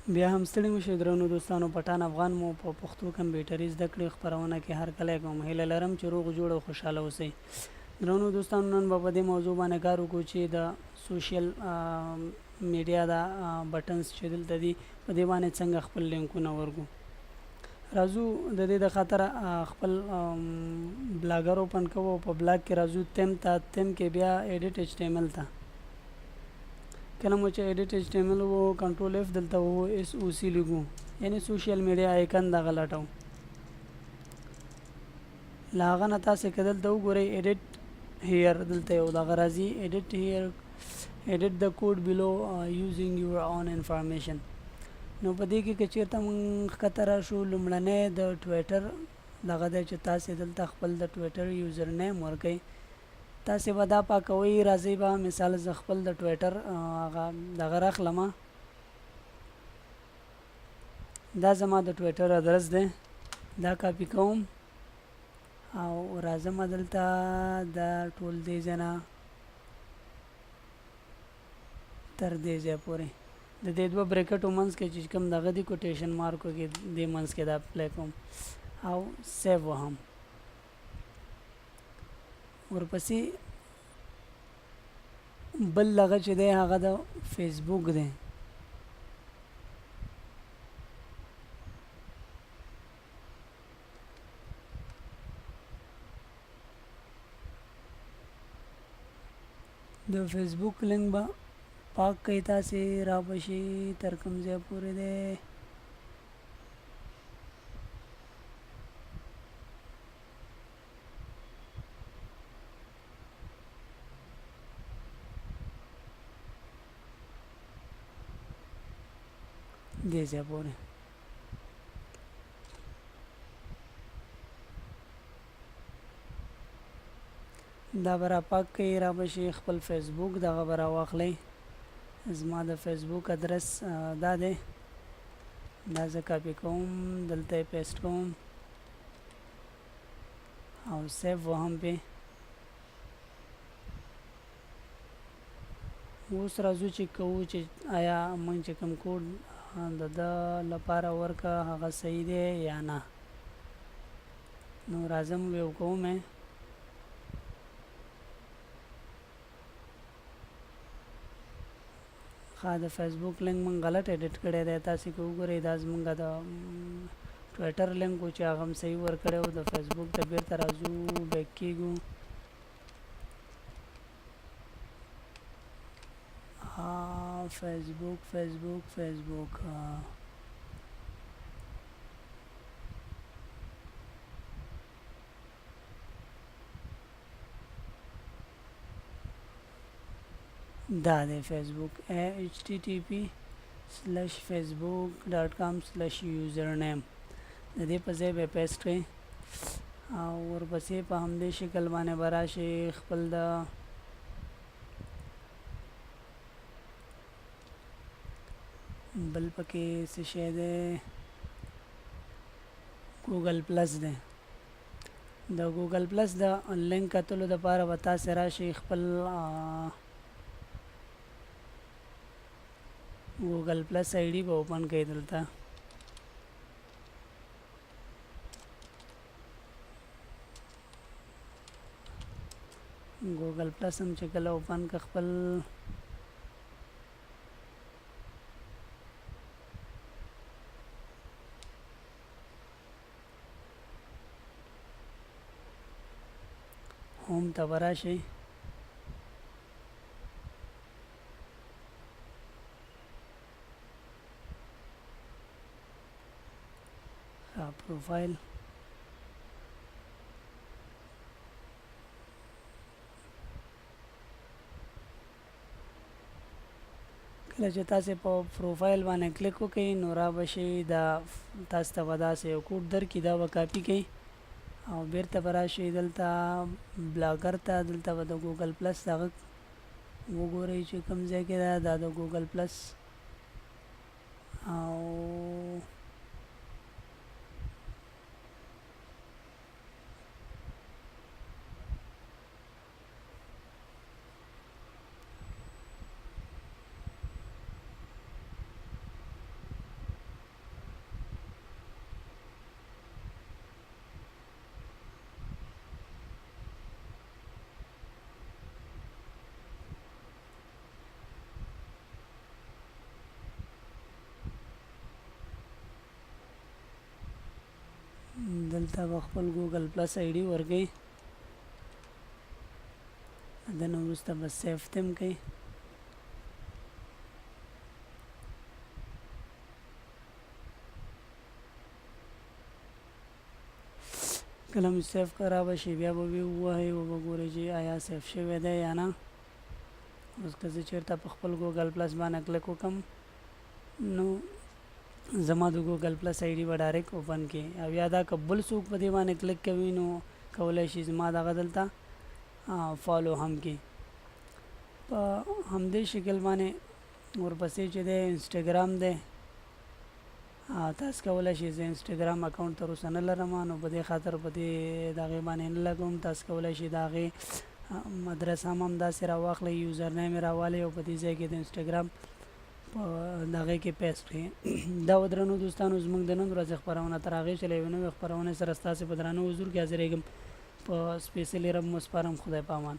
بیا هم ستړي مشئ درنو دوستانو، پټان افغان مو په پښتو کمپیوټري زده کړې خپرونه کې هر کله کوم هیله لرم چې روغ جوړ او خوشاله اوسئ. درنو دوستانو، نن به په دې موضوع باندې کار وکړو چې د سوشل میډیا دا بټنز چې دلته دي په دې باندې څنګه خپل لینکونه ورکړو. راځو د دې د خاطر خپل بلاګر اوپن کوو. په بلاګ کې راځو تم کې بیا ایډیټ ایچ ټی ایم ایل ته. کله مو چې ایډیټ ایچ ټی ایم ایل وو کنټرول اف دلته وو اس او سی لګو، یعنی سوشل میډیا آیکن دغه لټو. له هغه نه تاسې که دلته وګورئ ایډیټ هیر دلته یو دغه راځي ایډیټ هیر edit the code below using your own information. نو په دې کې که چېرته مونږ ښکته راشو لومړنی د ټویټر دغه دی چې تاسې دلته خپل د ټویټر یوزر نیم ورکئ. تاسې به دا پاکوئ. راځئ به مثال زه خپل د ټویټر هغه دغه راخلمه. دا زما د ټویټر ادرس دی، دا کاپي کوم او راځم دلته دا ټول دې ځای نه تر دې ځای پورې د دې دوه بریکټو منځ کې چې کوم دغه دي کوټیشن مارکو کې دې منځ کې دا اپلای کوم او سیو وهم. ورپسې بل دغه چې دی هغه د فیسبوک دی. د فیسبوک لینک به پاک کئ. تاسې را بشي تر کوم ځای پورې دی دې ځای پورې. دا به را پاک کئ. را بشي خپل فیسبوک دغه به را واخلئ. زما د فیسبوک ادرس دا دی، دا زه کاپی کوم دلته یې پیسټ کوم او سیو وهم پې. اوس راځو چې کوو چې آیا موږ چې کوم کوډ د ده لپاره ورکه هغه صحیح دی یا نه. نو راځم ویو کوم یې. د فیسبوک لینک مونږ غلط ایډیټ کړی دی. تاسې که وګورئ دا زمونږ د ټویټر لینک و چې هغه هم صحیح ورکړی و. د فیسبوک ته بیرته راځو، بیک کېږو. فیسبوک دا دی فیسبوک http://facebook.com/username د دې په ځای به پیسټ کړئ او ورپسې په همدې شکل باندې به راشئ خپل د بل پکې څه شی دی ګوګل پلس دی. د ګوګل پلس د لینک کتلو دپاره به تاسې راشئ خپل ګوګل پلس آی ډي به اوپن کړئ. دلته ګوګل پلس هم چې کله اوپن که خپل هوم ته به راشئ. پروفایل کله چې تاسې په پروفایل باندې کلیک وکړئ نو را بشئ دا تاسو ته به داسې یو کوډ درکړي. دا به کاپي کړئ او بیرته به راشئ دلته بلاګر ته. دلته به د ګوګل پلس دغه وګورئ چې کوم ځای کې ده. دا د ګوګل پلس او دلته به خپل ګوګل پلس آی ډي ورکئ د نه وروسته به سیف تم کوئ کله مې سیف کرا به شي بیا به ووهئ وبګورئ چې آیا سیف شوی دی یا نه اوس که زه چېرته په خپل ګوګل پلس باندې کلک وکړم نو زما د ګوګل پلس آی ډي به ډایرکټ اوپن کړي او یا دا که بل څوک په دې باندې کلک کوي نو کولای شي زما دغه دلته فالو هم کړي په همدې شکل باندې ورپسې چې دی انسټاګرام دی تاسو کولای شئ زه انسټاګرام اکاونټ تر اوسه نه لرم نو په دې خاطر په دې د هغې باندې نه لګوم تاسو کولای شئ د هغې ادرس هم همداسې راواخلئ یوزر نیم یې راوالئ او په دې ځای کې د انسټاګرام په د هغې کې پیسټ کړئ دا و درنو دوستانو زموږ د نن ورځې خپرونه تر هغې چې له یوې نوې خپرونې سره ستاسې په درانه حضور کې حاضرېږم په سپېڅلي رب مو سپارم خدای په امان